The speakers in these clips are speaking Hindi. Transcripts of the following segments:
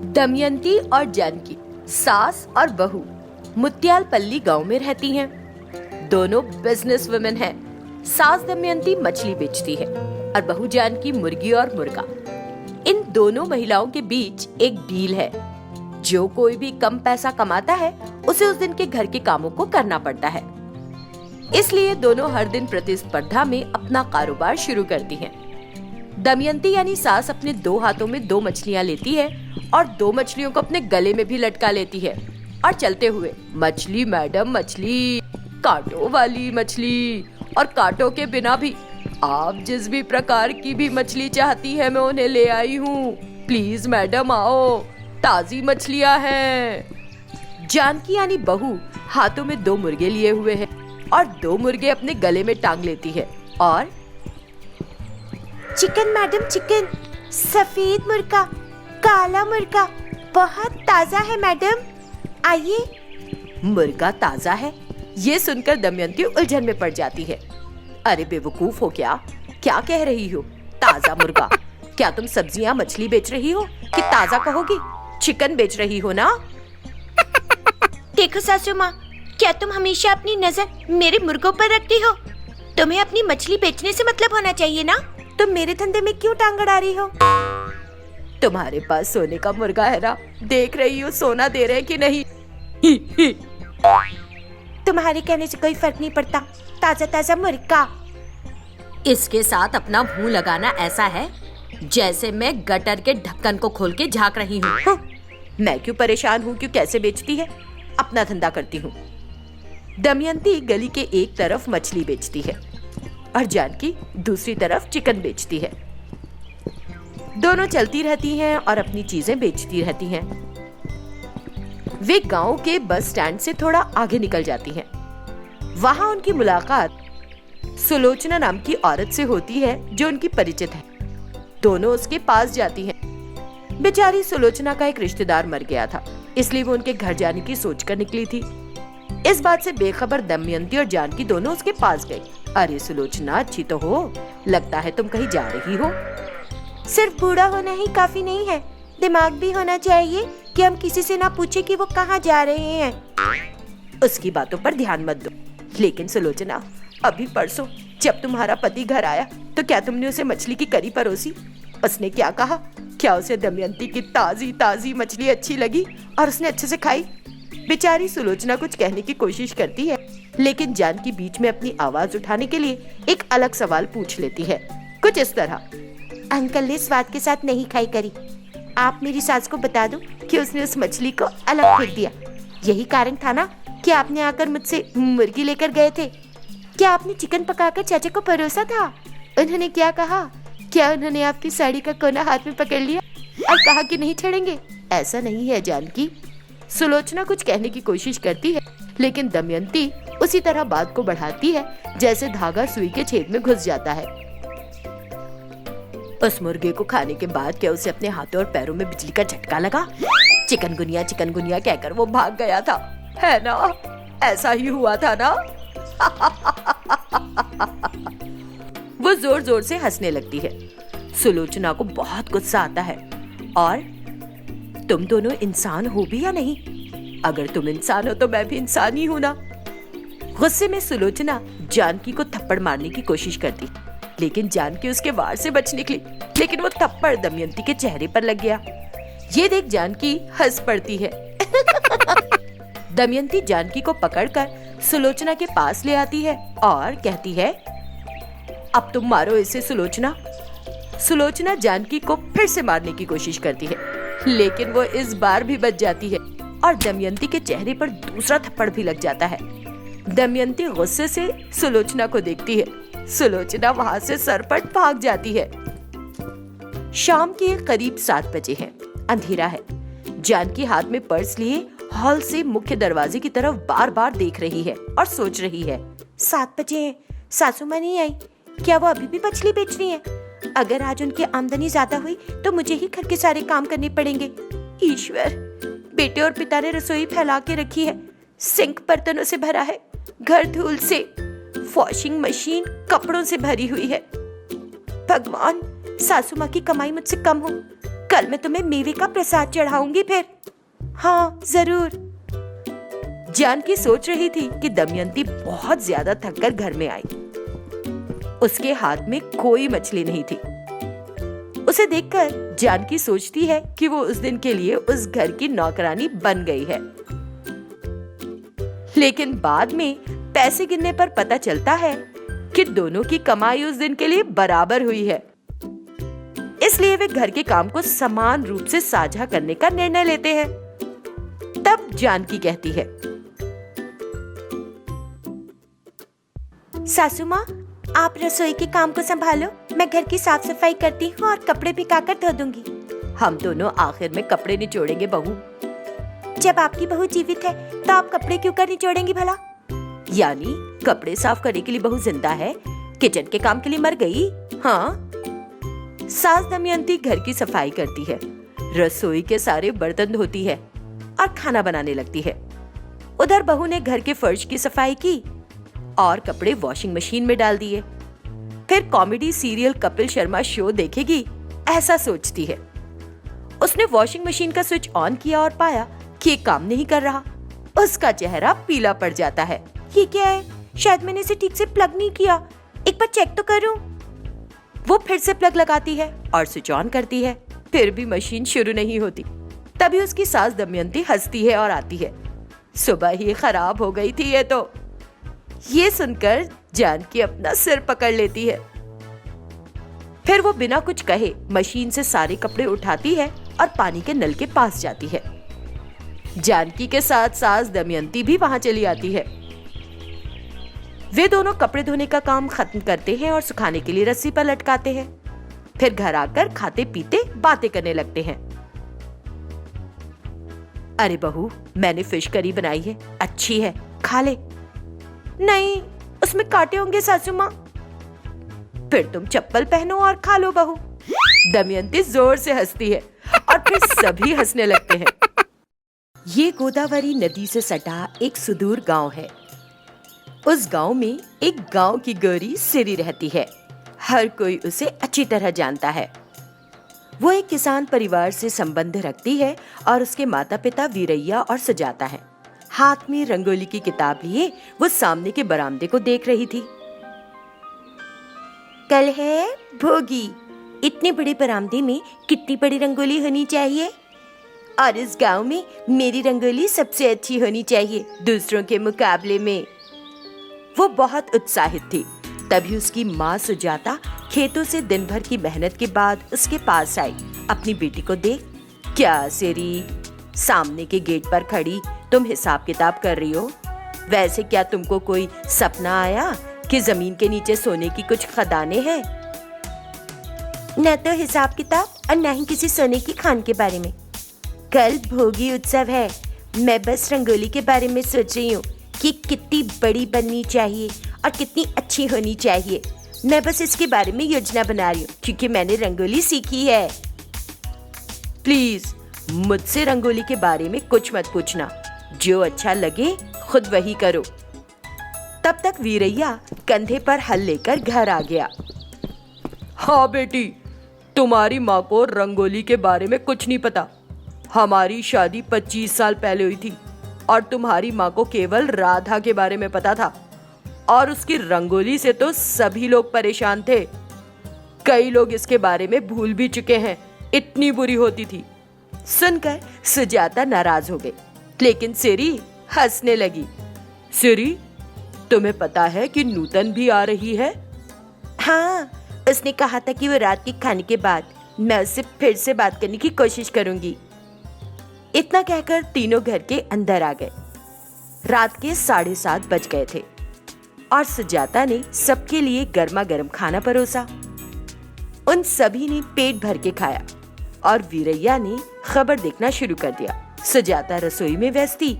दमयंती और जानकी सास और बहू मुत्यालपल्ली गांव में रहती हैं। दोनों बिजनेस वुमेन हैं। सास दमयंती मछली बेचती है और बहू जानकी मुर्गी और मुर्गा। इन दोनों महिलाओं के बीच एक डील है। जो कोई भी कम पैसा कमाता है उसे उस दिन के घर के कामों को करना पड़ता है। इसलिए दोनों हर दिन प्रतिस्पर्धा में अपना कारोबार शुरू करती हैं। दमयंती यानी सास अपने 2 हाथों में 2 मछलियां लेती है और 2 मछलियों को अपने गले में भी लटका लेती है और चलते हुए मछली मैडम मछली, कांटों वाली मछली और कांटों के बिना भी आप जिस भी प्रकार की भी मछली चाहती है मैं उन्हें ले आई हूँ। प्लीज मैडम आओ, ताजी मछलियाँ हैं। जानकी यानी बहू हाथों में 2 मुर्गे लिए हुए है और 2 मुर्गे अपने गले में टांग लेती है और चिकन मैडम चिकन, सफेद मुर्गा, काला मुर्गा, बहुत ताजा है मैडम, आइए। मुर्गा ताजा है, ये सुनकर दमयंती उलझन में पड़ जाती है। अरे बेवकूफ हो क्या कह रही हो? ताजा मुर्गा? क्या तुम सब्जियां मछली बेच रही हो कि ताजा कहोगी? चिकन बेच रही हो ना? देखो सासू माँ, क्या तुम हमेशा अपनी नजर मेरे मुर्गों पर रखती हो? तुम्हें अपनी मछली बेचने से मतलब होना चाहिए ना। तुम मेरे धंधे में क्यों टांग अड़ा रही हो? तुम्हारे पास सोने का मुर्गा है ना, देख रही हो सोना दे रहे कि नहीं। तुम्हारे कहने से कोई फर्क नहीं पड़ता, ताजा ताजा मुर्गा। इसके साथ अपना मुंह लगाना ऐसा है जैसे मैं गटर के ढक्कन को खोल के झांक रही हूँ। मैं क्यों परेशान हूँ क्यों कैसे बेचती है, अपना धंधा करती हूँ। दमयंती गली के एक तरफ मछली बेचती है और जानकी दूसरी तरफ चिकन बेचती है। दोनों चलती रहती हैं और अपनी चीजें बेचती रहती हैं। वे गांव के बस स्टैंड से थोड़ा आगे निकल जाती हैं। वहां उनकी मुलाकात सुलोचना नाम की औरत से होती है जो उनकी परिचित है। दोनों उसके पास जाती हैं। बेचारी सुलोचना का एक रिश्तेदार मर गया था, इसलिए वो उनके घर जाने की सोचकर निकली थी। इस बात से बेखबर दमयंती और जानकी दोनों उसके पास गई। अरे सुलोचना, अच्छी तो हो, लगता है तुम कहीं जा रही हो। सिर्फ बूढ़ा होना ही काफी नहीं है, दिमाग भी होना चाहिए कि हम किसी से ना पूछे कि वो कहाँ जा रहे हैं। उसकी बातों पर ध्यान मत दो। लेकिन सुलोचना, अभी परसों जब तुम्हारा पति घर आया तो क्या तुमने उसे मछली की करी परोसी? उसने क्या कहा? क्या उसे दमयंती की ताजी ताजी मछली अच्छी लगी और उसने अच्छे से खाई? बेचारी सुलोचना कुछ कहने की कोशिश करती है, लेकिन जानकी बीच में अपनी आवाज उठाने के लिए एक अलग सवाल पूछ लेती है, कुछ इस तरह। अंकल ने स्वाद के साथ नहीं खाई करी। आप मेरी सास को बता दो कि उसने उस मछली को अलग फेंक दिया। यही कारण था ना कि आपने आकर मुझसे मुर्गी लेकर गए थे। क्या आपने चिकन पकाकर चाचा को परोसा था? उन्होंने क्या कहा? क्या उन्होंने आपकी साड़ी का कोना हाथ में पकड़ लिया और कहा कि नहीं छोड़ेंगे? ऐसा नहीं है जानकी। सुलोचना कुछ कहने की कोशिश करती है, लेकिन दमयंती उसी तरह बात को बढ़ाती है जैसे धागा सुई के छेद में घुस जाता है। उस मुर्गे को खाने के बाद क्या उसे अपने हाथों और पैरों में बिजली का झटका लगा? चिकनगुनिया कहकर वो भाग गया था, है ना? ऐसा ही हुआ था ना? वो जोर जोर से हंसने लगती है। सुलोचना को बहुत गुस्सा आता है। और तुम दोनों इंसान हो भी या नहीं? अगर तुम इंसान हो तो मैं भी इंसान ही हूं ना। गुस्से में सुलोचना जानकी को थप्पड़ मारने की कोशिश करती, लेकिन जानकी उसके वार से बच निकली, लेकिन वो थप्पड़ दमयंती के चेहरे पर लग गया। ये देख जानकी हंस पड़ती है। दमयंती जानकी को पकड़कर सुलोचना के पास ले आती है और कहती है, अब तुम मारो इसे सुलोचना। सुलोचना जानकी को फिर से मारने की कोशिश करती है, लेकिन वो इस बार भी बच जाती है और दमयंती के चेहरे पर दूसरा थप्पड़ भी लग जाता है। दमयंती गुस्से से सुलोचना को देखती है। सुलोचना वहां से सरपट भाग जाती है। शाम के करीब 7 बजे हैं। अंधेरा है। जानकी हाथ में पर्स लिए हॉल से मुख्य दरवाजे की तरफ बार बार देख रही है और सोच रही है, 7 बजे हैं, सासू माँ नहीं आई। क्या वो अभी भी मछली बेच रही है? अगर आज उनकी आमदनी ज्यादा हुई तो मुझे ही घर के सारे काम करने पड़ेंगे। ईश्वर, बेटे और पिता ने रसोई फैला के रखी है, सिंक बर्तनों से भरा है, घर धूल से, वॉशिंग मशीन कपड़ों से भरी हुई है। भगवान, सासू माँ की कमाई मुझसे कम हो, कल मैं तुम्हें मेवे का प्रसाद चढ़ाऊंगी फिर। हाँ जरूर। जानकी सोच रही थी कि दमयंती बहुत ज्यादा थककर घर में आई। उसके हाथ में कोई मछली नहीं थी। उसे देखकर जानकी सोचती है कि वो उस दिन के लिए उस घर की नौकरानी बन गई है। लेकिन बाद में पैसे गिनने पर पता चलता है कि दोनों की कमाई उस दिन के लिए बराबर हुई है। इसलिए वे घर के काम को समान रूप से साझा करने का निर्णय लेते हैं। तब जानकी कहती है, सासू माँ, आप रसोई के काम को संभालो, मैं घर की साफ सफाई करती हूँ और कपड़े भिगाकर धो दूंगी। हम दोनों आखिर में कपड़े निचोड़ेंगे बहू। जब आपकी बहू जीवित है तो आप कपड़े क्यों कर निचोड़ेंगी भला? यानी कपड़े साफ करने के लिए बहू जिंदा है, किचन के काम के लिए मर गई। हाँ। सास दमयंती घर की सफाई करती है, रसोई के सारे बर्तन धोती है और खाना बनाने लगती है। उधर बहू ने घर के फर्श की सफाई की और कपड़े वॉशिंग मशीन में डाल दिए। फिर comedy serial Kapil Sharma show देखेगी, ऐसा सोचती है। उसने वॉशिंग मशीन का स्विच ऑन किया और पाया कि ये काम नहीं कर रहा। उसका चेहरा पीला पड़ जाता है। ये क्या है? शायद मैंने इसे ठीक से प्लग नहीं किया, एक बार चेक तो करूं। वो फिर से प्लग लगाती है और स्विच ऑन करती है, फिर भी मशीन शुरू नहीं होती। तभी उसकी सास दमयंती हंसती है और आती है। सुबह ही खराब हो गई थी ये तो। ये सुनकर जानकी अपना सिर पकड़ लेती है। फिर वो बिना कुछ कहे मशीन से सारे कपड़े उठाती है और पानी के नल के पास जाती है। जानकी के साथ सास दमयंती भी वहां चली आती है। वे दोनों कपड़े धोने का काम खत्म करते हैं और सुखाने के लिए रस्सी पर लटकाते हैं। फिर घर आकर खाते पीते बातें करने लगते हैं। अरे बहू, मैंने फिश करी बनाई है, अच्छी है, खा ले। नहीं, उसमें कांटे होंगे सासू माँ। फिर तुम चप्पल पहनो और खा लो बहू। दमयंती जोर से हंसती है और फिर सभी हंसने लगते हैं। ये गोदावरी नदी से सटा एक सुदूर गांव है। उस गांव में एक गांव की गौरी सिरी रहती है। हर कोई उसे अच्छी तरह जानता है। वो एक किसान परिवार से संबंध रखती है और उसके माता पिता वीरैया और सुजाता है। हाथ में रंगोली की किताब लिए वो सामने के बरामदे को देख रही थी। कल है भोगी, इतने बड़े बरामदे में कितनी बड़ी रंगोली होनी चाहिए? और इस गांव में मेरी रंगोली सबसे अच्छी होनी चाहिए दूसरों के मुकाबले में। वो बहुत उत्साहित थी। तभी उसकी माँ सुजाता खेतों से दिन भर की मेहनत के बाद उसके पास आई। अपनी बेटी को देख, क्या सिरी, सामने के गेट पर खड़ी तुम हिसाब किताब कर रही हो? वैसे क्या तुमको कोई सपना आया कि जमीन के नीचे सोने की कुछ खदानें हैं? न तो हिसाब किताब और न ही किसी सोने की खान के बारे में। कल भोगी उत्सव है, मैं बस रंगोली के बारे में सोच रही हूँ कि कितनी बड़ी बननी चाहिए और कितनी अच्छी होनी चाहिए। मैं बस इसके बारे में योजना बना रही हूँ क्योंकि मैंने रंगोली सीखी है। प्लीज मुझसे रंगोली के बारे में कुछ मत पूछना, जो अच्छा लगे खुद वही करो। तब तक वीरैया कंधे पर हल लेकर घर आ गया। हाँ बेटी, तुम्हारी माँ को रंगोली के बारे में कुछ नहीं पता। हमारी शादी 25 साल पहले हुई थी और तुम्हारी माँ को केवल राधा के बारे में पता था और उसकी रंगोली से तो सभी लोग परेशान थे। कई लोग इसके बारे में भूल भी चुके हैं, इतनी बुरी होती थी। सुनकर सुजाता नाराज हो गई, लेकिन सिरी हंसने लगी। सिरी, तुम्हें पता है कि नूतन भी आ रही है? हाँ, उसने कहा था कि वो रात के खाने के बाद मैं उससे फिर से बात करने की कोशिश करूंगी। इतना कहकर तीनों घर के अंदर आ गए। रात के 7:30 बज गए थे और सुजाता ने सबके लिए गर्मा गर्म खाना परोसा। उन सभी ने पेट भर के खाया और वीरैया ने खबर देखना शुरू कर दिया। सुजाता रसोई में व्यस्त थी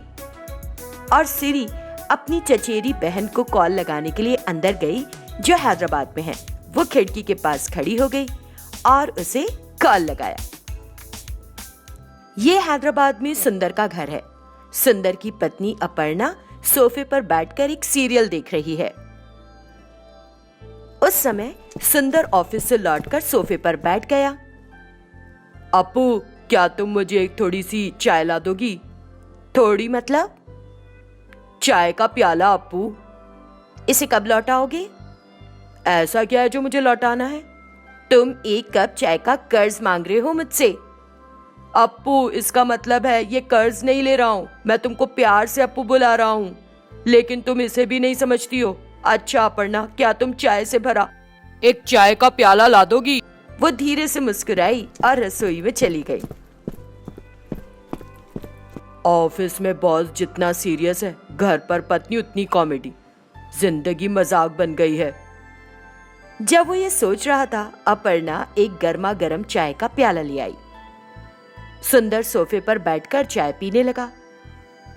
और सिरी अपनी चचेरी बहन को कॉल लगाने के लिए अंदर गई, जो हैदराबाद में है। वो खिड़की के पास खड़ी हो गई और उसे कॉल लगाया। ये हैदराबाद में सुंदर का घर है। सुंदर की पत्नी अपर्णा सोफे पर बैठकर एक सीरियल देख रही है। उस समय सुंदर ऑफिस से लौटकर सोफे पर बैठ गया अपू, क्या तुम मुझे एक थोड़ी सी चाय ला दोगी? थोड़ी मतलब? चाय का प्याला अपू। इसे कब लौटाओगे? ऐसा क्या है जो मुझे लौटाना है? तुम 1 कप चाय का कर्ज मांग रहे हो मुझसे। अपू, इसका मतलब है ये कर्ज नहीं ले रहा हूँ, मैं तुमको प्यार से अपू बुला रहा हूँ, लेकिन तुम इसे भी नहीं समझती हो। अच्छा अपर्णा, क्या तुम चाय से भरा एक चाय का प्याला ला दोगी? वो धीरे से मुस्कुराई और रसोई में चली गई। ऑफिस में बॉस जितना सीरियस है, घर पर पत्नी उतनी कॉमेडी। जिंदगी मजाक बन गई है। जब वो ये सोच रहा था, अपर्णा एक गर्मा गर्म चाय का प्याला ले आई। सुंदर सोफे पर बैठकर चाय पीने लगा।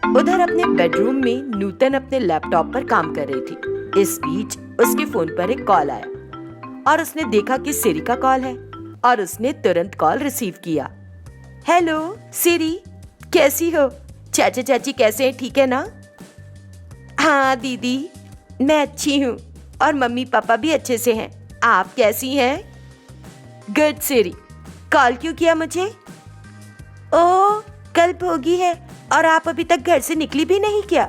उधर अपने बेडरूम में नूतन अपने लैपटॉप पर काम कर रही थी। इस बीच उसके फोन पर एक कॉल आया और उसने देखा कि सिरी का कॉल है और उसने तुरंत कॉल रिसीव किया। हेलो सिरी, कैसी हो? चाचा चाची कैसे हैं, ठीक है ना? हाँ दीदी, मैं अच्छी हूँ और मम्मी पापा भी अच्छे से हैं। आप कैसी हैं? गुड सिरी, कॉल क्यों किया मुझे? ओह, कल भोगी है और आप अभी तक घर से निकली भी नहीं क्या?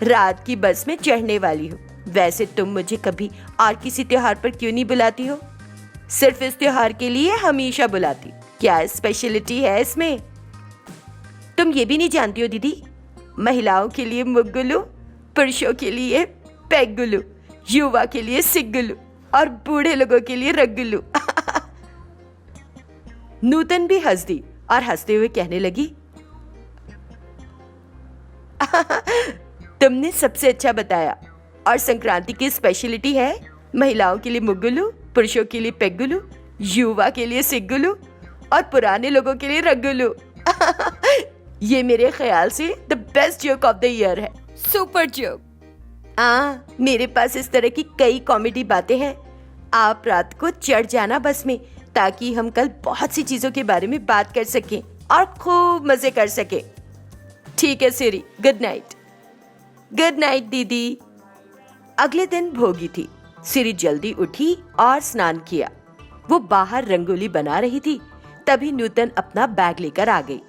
रात की बस में चढ़ने वाली हूँ। वैसे तुम मुझे कभी और किसी त्योहार पर क्यों नहीं बुलाती हो? सिर्फ इस त्योहार के लिए हमेशा बुलाती। क्या स्पेशलिटी है इसमें? तुम ये भी नहीं जानती हो दीदी, महिलाओं के लिए मुग्गुलू, पुरुषों के लिए पेग्गुलू, युवा के लिए सिग्गुलू और बूढ़े लोगों के लिए रग्गुलू। नूतन भी हंस दी और हंसते हुए कहने लगी, तुमने सबसे अच्छा बताया। और संक्रांति की स्पेशलिटी है महिलाओं के लिए मुग्गुलू, पुरुषों के लिए पेग्गुलू, युवा के लिए सिग्गुलू और पुराने लोगों के लिए रग्गुलू। ये मेरे ख्याल से the best joke of the year है। Super joke. मेरे पास इस तरह की कई कॉमेडी बातें हैं। आप रात को चढ़ जाना बस में, ताकि हम कल बहुत सी चीजों के बारे में बात कर सकें और खूब मजे कर सकें। ठीक है सिरी, गुड नाइट। गुड नाइट दीदी। अगले दिन भोगी थी। सिरी जल्दी उठी और स्नान किया। वो बाहर रंगोली बना रही थी, तभी नूतन अपना बैग लेकर आ गई।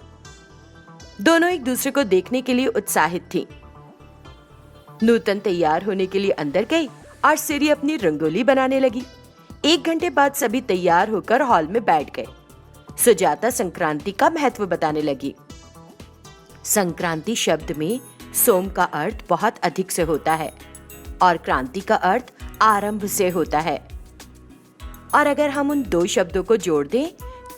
दोनों एक दूसरे को देखने के लिए उत्साहित थी। नूतन तैयार होने के लिए अंदर गई और सिरी अपनी रंगोली बनाने लगी। 1 घंटे बाद सभी तैयार होकर हॉल में बैठ गए। सुजाता संक्रांति का महत्व बताने लगी। संक्रांति शब्द में सोम का अर्थ बहुत अधिक से होता है और क्रांति का अर्थ आरंभ से होता है। और अगर हम उन 2 शब्दों को जोड़ दें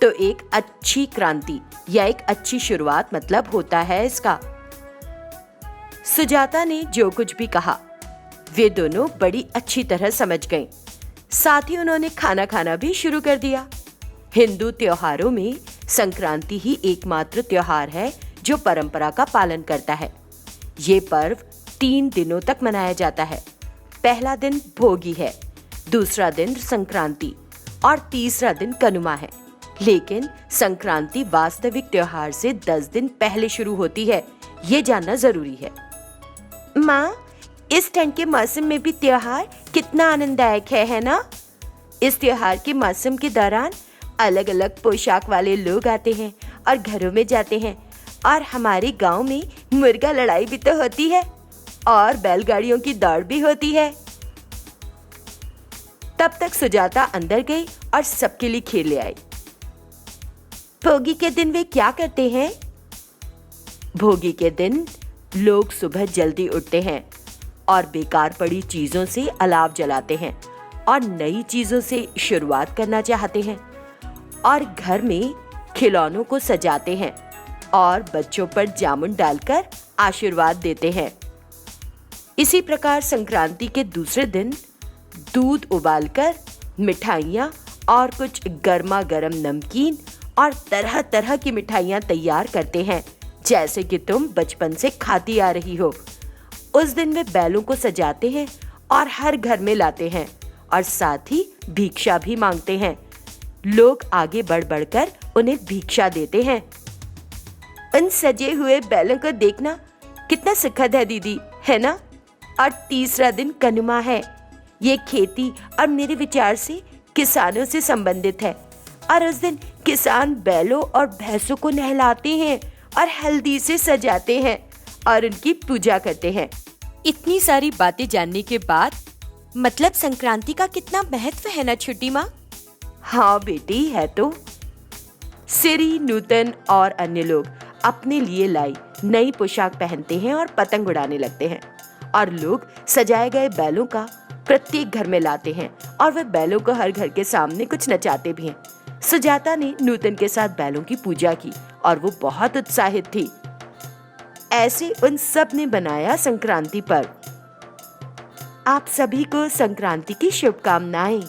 तो एक अच्छी क्रांति या एक अच्छी शुरुआत मतलब होता है इसका। सुजाता ने जो कुछ भी कहा वे दोनों बड़ी अच्छी तरह समझ गईं। साथ ही उन्होंने खाना खाना भी शुरू कर दिया। हिंदू त्योहारों में संक्रांति ही एकमात्र त्योहार है जो परंपरा का पालन करता है। ये पर्व 3 दिनों तक मनाया जाता है। पहला दिन भोगी है, दूसरा दिन संक्रांति और तीसरा दिन कनुमा है। लेकिन संक्रांति वास्तविक त्योहार से 10 दिन पहले शुरू होती है, ये जानना जरूरी है। माँ, इस ठंड के मौसम में भी त्योहार कितना आनंददायक है ना? इस त्योहार के मौसम के दौरान अलग अलग पोशाक वाले लोग आते हैं और घरों में जाते हैं और हमारे गांव में मुर्गा लड़ाई भी तो होती है और बैलगाड़ियों की दौड़ भी होती है। तब तक सुजाता अंदर गई और सबके लिए खीर ले आई। भोगी के दिन वे क्या करते हैं? भोगी के दिन लोग सुबह जल्दी उठते हैं और बेकार पड़ी चीजों से अलाव जलाते हैं और नई चीजों से शुरुआत करना चाहते हैं और घर में खिलौनों को सजाते हैं और बच्चों पर जामुन डालकर आशीर्वाद देते हैं। इसी प्रकार संक्रांति के दूसरे दिन दूध उबालकर मिठाइयाँ और कुछ गर्मा गर्म नमकीन और तरह तरह की मिठाइयाँ तैयार करते हैं, जैसे कि तुम बचपन से खाती आ रही हो। उस दिन वे बैलों को सजाते हैं और हर घर में लाते हैं और साथ ही भिक्षा भी मांगते हैं। लोग आगे बढ़ बढ़कर उन्हें भिक्षा देते हैं। उन सजे हुए बैलों को देखना कितना सुखद है दीदी, है ना? और तीसरा दिन कनुमा है। ये खेती और मेरे विचार से किसानों से संबंधित है और उस दिन किसान बैलों और भैंसों को नहलाते हैं और हल्दी से सजाते हैं और उनकी पूजा करते हैं। इतनी सारी बातें जानने के बाद मतलब संक्रांति का कितना महत्व है ना छोटी माँ। हाँ बेटी, है तो। सिरी, नूतन और अन्य लोग अपने लिए लाई नई पोशाक पहनते हैं और पतंग उड़ाने लगते हैं और लोग सजाए गए बैलों का प्रत्येक घर में लाते हैं और वे बैलों को हर घर के सामने कुछ नचाते भी हैं। सुजाता ने नूतन के साथ बैलों की पूजा की और वो बहुत उत्साहित थी। ऐसे उन सब ने बनाया संक्रांति पर्व। आप सभी को संक्रांति की शुभकामनाएं।